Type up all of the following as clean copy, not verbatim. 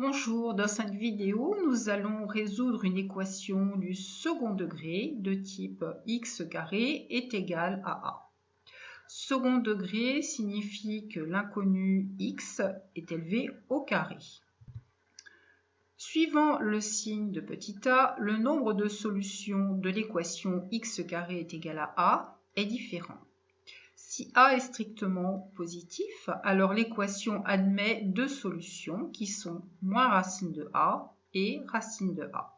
Bonjour, dans cette vidéo, nous allons résoudre une équation du second degré de type x carré est égal à a. Second degré signifie que l'inconnu x est élevé au carré. Suivant le signe de petit a, le nombre de solutions de l'équation x carré est égal à a est différent. Si a est strictement positif, alors l'équation admet deux solutions qui sont moins racine de a et racine de a.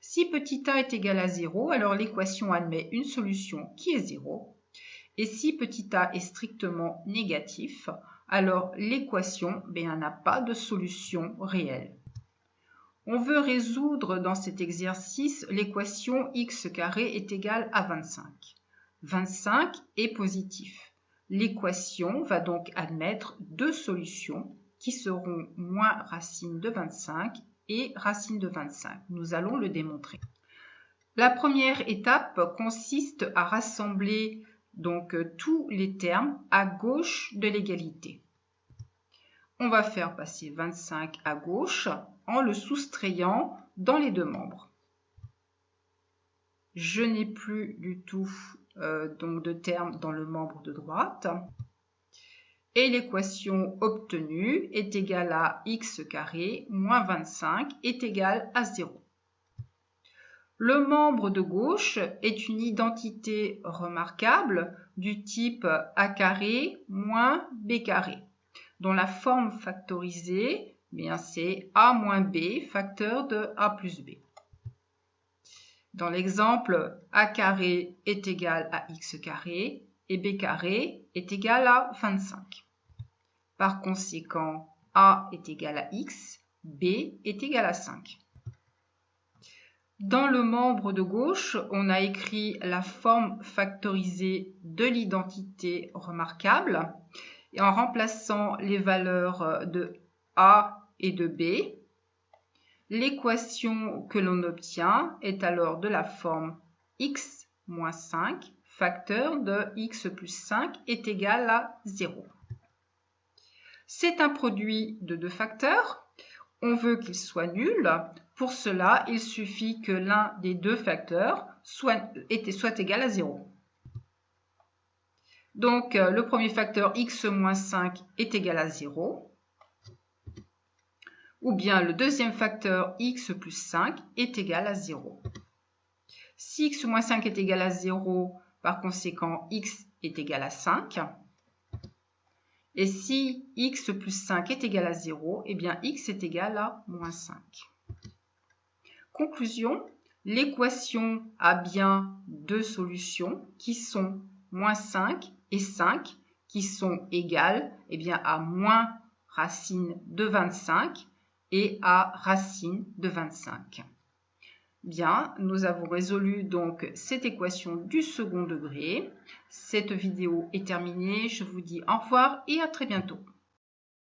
Si petit a est égal à 0, alors l'équation admet une solution qui est 0. Et si petit a est strictement négatif, alors l'équation n'a pas de solution réelle. On veut résoudre dans cet exercice l'équation x carré est égal à 25. 25 est positif. L'équation va donc admettre deux solutions qui seront moins racine de 25 et racine de 25. Nous allons le démontrer. La première étape consiste à rassembler donc tous les termes à gauche de l'égalité. On va faire passer 25 à gauche en le soustrayant dans les deux membres. Je n'ai plus du tout donc de termes dans le membre de droite. Et l'équation obtenue est égale à x carré moins 25 est égal à 0. Le membre de gauche est une identité remarquable du type a carré moins b carré, dont la forme factorisée c'est a moins b facteur de a plus b. Dans l'exemple, a carré est égal à x carré et b carré est égal à 25. Par conséquent, a est égal à x, b est égal à 5. Dans le membre de gauche, on a écrit la forme factorisée de l'identité remarquable et en remplaçant les valeurs de a et de b, l'équation que l'on obtient est alors de la forme x moins 5 facteur de x plus 5 est égal à 0. C'est un produit de deux facteurs. On veut qu'il soit nul. Pour cela, il suffit que l'un des deux facteurs soit égal à 0. Donc, le premier facteur x moins 5 est égal à 0. Ou bien le deuxième facteur x plus 5 est égal à 0. Si x moins 5 est égal à 0, par conséquent, x est égal à 5. Et si x plus 5 est égal à 0, x est égal à moins 5. Conclusion, l'équation a bien deux solutions qui sont moins 5 et 5 qui sont égales à moins racine de 25 et à racine de 25. Bien, nous avons résolu donc cette équation du second degré. Cette vidéo est terminée. Je vous dis au revoir et à très bientôt.